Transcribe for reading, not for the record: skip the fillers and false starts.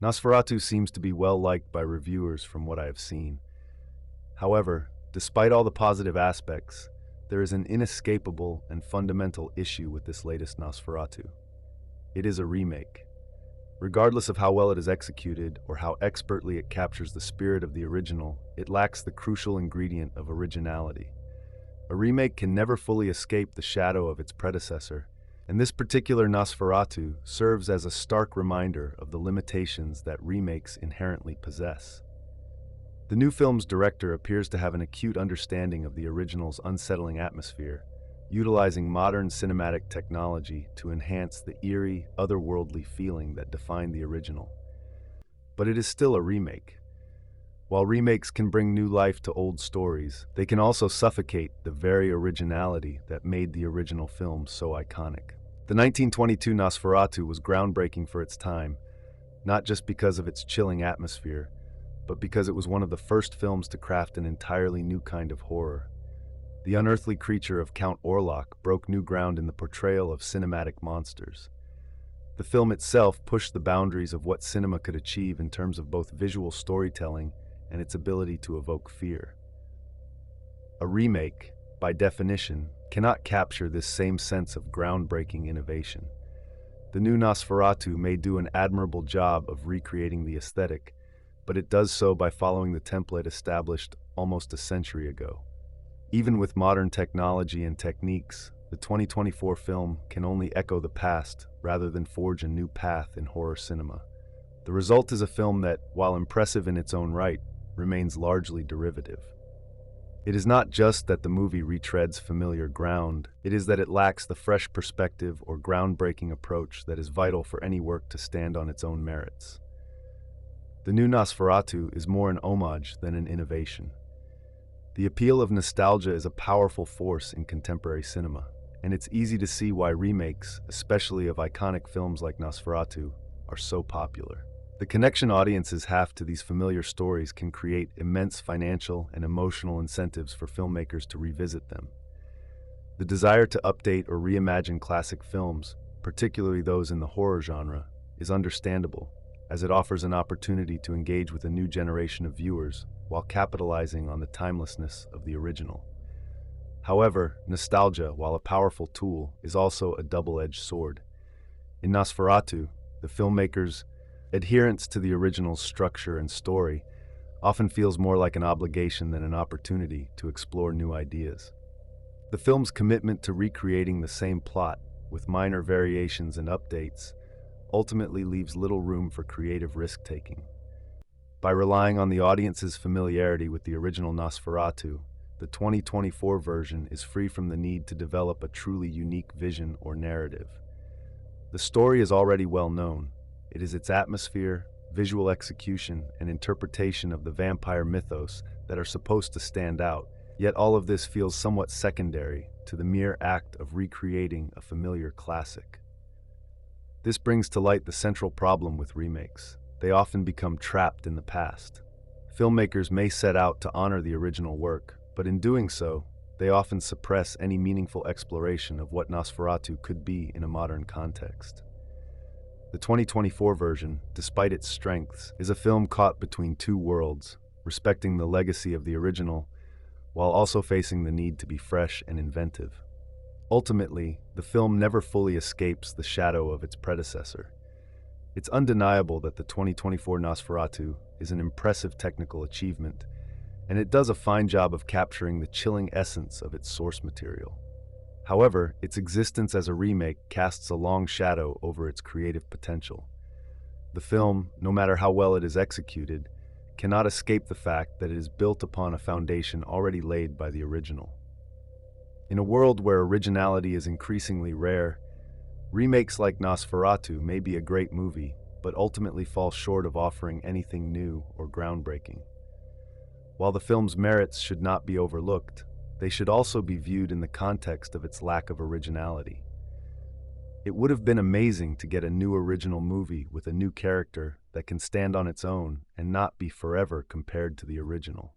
Nosferatu seems to be well liked by reviewers from what I have seen. However, despite all the positive aspects, there is an inescapable and fundamental issue with this latest Nosferatu. It is a remake. Regardless of how well it is executed or how expertly it captures the spirit of the original, it lacks the crucial ingredient of originality. A remake can never fully escape the shadow of its predecessor, and this particular Nosferatu serves as a stark reminder of the limitations that remakes inherently possess. The new film's director appears to have an acute understanding of the original's unsettling atmosphere, utilizing modern cinematic technology to enhance the eerie, otherworldly feeling that defined the original. But it is still a remake. While remakes can bring new life to old stories, they can also suffocate the very originality that made the original film so iconic. The 1922 Nosferatu was groundbreaking for its time, not just because of its chilling atmosphere, but because it was one of the first films to craft an entirely new kind of horror. The unearthly creature of Count Orlok broke new ground in the portrayal of cinematic monsters. The film itself pushed the boundaries of what cinema could achieve in terms of both visual storytelling and its ability to evoke fear. A remake, by definition, cannot capture this same sense of groundbreaking innovation. The new Nosferatu may do an admirable job of recreating the aesthetic, but it does so by following the template established almost a century ago. Even with modern technology and techniques, the 2024 film can only echo the past rather than forge a new path in horror cinema. The result is a film that, while impressive in its own right, remains largely derivative. It is not just that the movie retreads familiar ground, it is that it lacks the fresh perspective or groundbreaking approach that is vital for any work to stand on its own merits. The new Nosferatu is more an homage than an innovation. The appeal of nostalgia is a powerful force in contemporary cinema, and it's easy to see why remakes, especially of iconic films like Nosferatu, are so popular. The connection audiences have to these familiar stories can create immense financial and emotional incentives for filmmakers to revisit them. The desire to update or reimagine classic films, particularly those in the horror genre, is understandable, as it offers an opportunity to engage with a new generation of viewers while capitalizing on the timelessness of the original. However, nostalgia, while a powerful tool, is also a double-edged sword. In Nosferatu, the filmmakers' adherence to the original's structure and story often feels more like an obligation than an opportunity to explore new ideas. The film's commitment to recreating the same plot, with minor variations and updates, ultimately leaves little room for creative risk-taking. By relying on the audience's familiarity with the original Nosferatu, the 2024 version is free from the need to develop a truly unique vision or narrative. The story is already well known. It is its atmosphere, visual execution, and interpretation of the vampire mythos that are supposed to stand out, yet all of this feels somewhat secondary to the mere act of recreating a familiar classic. This brings to light the central problem with remakes. They often become trapped in the past. Filmmakers may set out to honor the original work, but in doing so, they often suppress any meaningful exploration of what Nosferatu could be in a modern context. The 2024 version, despite its strengths, is a film caught between two worlds, respecting the legacy of the original, while also facing the need to be fresh and inventive. Ultimately, the film never fully escapes the shadow of its predecessor. It's undeniable that the 2024 Nosferatu is an impressive technical achievement, and it does a fine job of capturing the chilling essence of its source material. However, its existence as a remake casts a long shadow over its creative potential. The film, no matter how well it is executed, cannot escape the fact that it is built upon a foundation already laid by the original. In a world where originality is increasingly rare, remakes like Nosferatu may be a great movie, but ultimately fall short of offering anything new or groundbreaking. While the film's merits should not be overlooked, they should also be viewed in the context of its lack of originality. It would have been amazing to get a new original movie with a new character that can stand on its own and not be forever compared to the original.